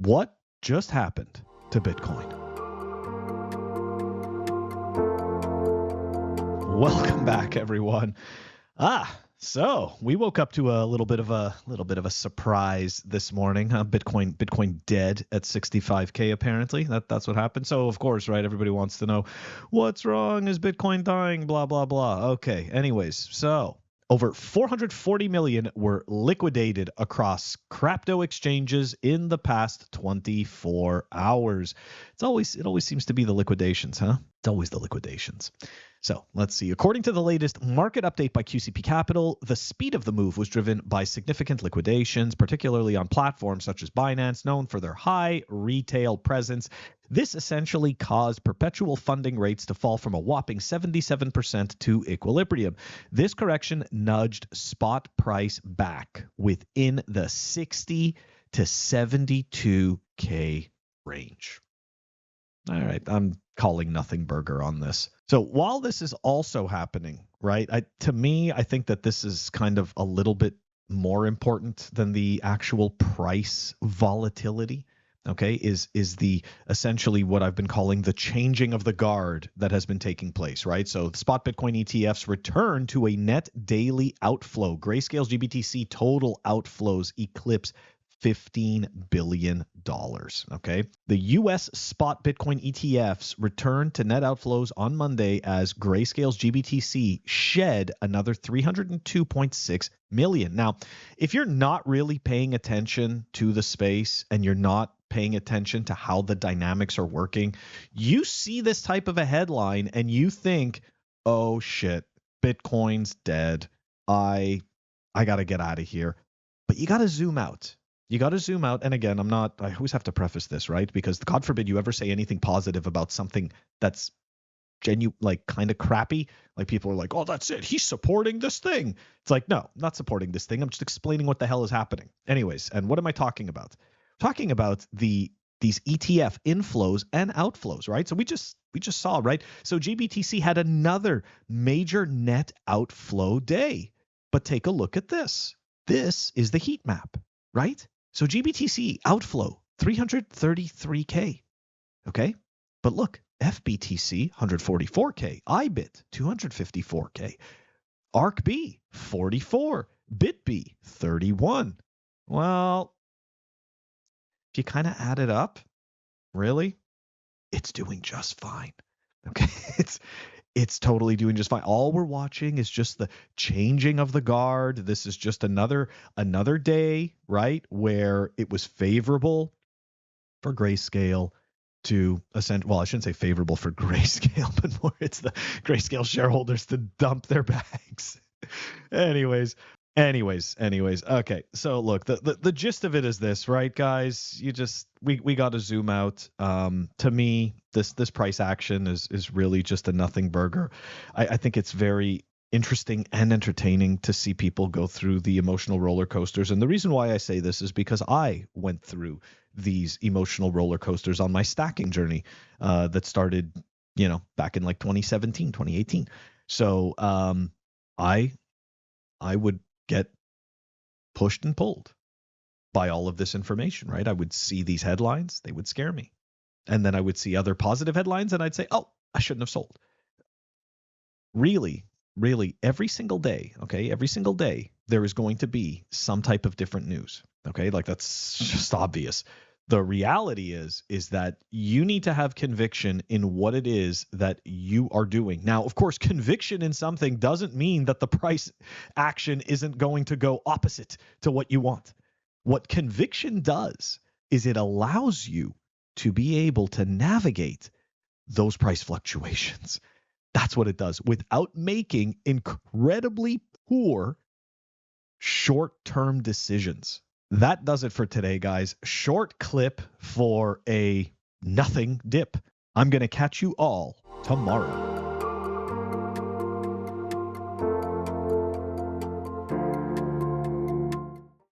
What just happened to Bitcoin? Welcome back, everyone. So we woke up to a little bit of a surprise this morning. Bitcoin dead at 65K apparently. That's what happened. So of course, right, everybody wants to know what's wrong, is Bitcoin dying, blah blah blah. Okay. Anyways, so over 440 million were liquidated across crypto exchanges in the past 24 hours. It always seems to be the liquidations, huh? It's always the liquidations. So let's see. According to the latest market update by QCP Capital, the speed of the move was driven by significant liquidations, particularly on platforms such as Binance, known for their high retail presence. This essentially caused perpetual funding rates to fall from a whopping 77% to equilibrium. This correction nudged spot price back within the 60 to 72K range. All right, I'm calling nothing burger on this. So while this is also happening, right, to me, I think that this is kind of a little bit more important than the actual price volatility. Okay, is the essentially what I've been calling the changing of the guard that has been taking place, right? So the spot Bitcoin ETFs return to a net daily outflow. Grayscale's GBTC total outflows eclipse $15 billion. Okay. The US spot Bitcoin ETFs returned to net outflows on Monday as Grayscale's GBTC shed another 302.6 million. Now, if you're not really paying attention to the space and you're not paying attention to how the dynamics are working, you see this type of a headline and you think, oh shit, Bitcoin's dead. I got to get out of here. But you got to zoom out. You got to zoom out. And again, I always have to preface this, right? Because God forbid you ever say anything positive about something that's genuine, like kind of crappy. Like people are like, oh, that's it. He's supporting this thing. It's like, no, I'm not supporting this thing. I'm just explaining what the hell is happening. Anyways, and what am I talking about? Talking about these ETF inflows and outflows, right? So we just saw, right? So GBTC had another major net outflow day. But take a look at this. This is the heat map, right? So GBTC outflow 333K. Okay? But look, FBTC 144K, IBIT 254K, ARCB 44, BitB 31. Well, if you kind of add it up, really, it's doing just fine. Okay? It's totally doing just fine. All we're watching is just the changing of the guard. This is just another day, right, where it was favorable for Grayscale to ascend. Well, I shouldn't say favorable for Grayscale, but more it's the Grayscale shareholders to dump their bags. Anyways. Okay. So look, the gist of it is this, right, guys? We got to zoom out. To me, this price action is really just a nothing burger. I think it's very interesting and entertaining to see people go through the emotional roller coasters. And the reason why I say this is because I went through these emotional roller coasters on my stacking journey that started, back in like 2017, 2018. So I would get pushed and pulled by all of this information, right? I would see these headlines, they would scare me. And then I would see other positive headlines and I'd say, oh, I shouldn't have sold. Really, every single day, okay, there is going to be some type of different news, okay? Like that's just obvious. The reality is that you need to have conviction in what it is that you are doing. Now, of course, conviction in something doesn't mean that the price action isn't going to go opposite to what you want. What conviction does is it allows you to be able to navigate those price fluctuations. That's what it does without making incredibly poor short-term decisions. That does it for today, guys. Short clip for a nothing dip. I'm going to catch you all tomorrow.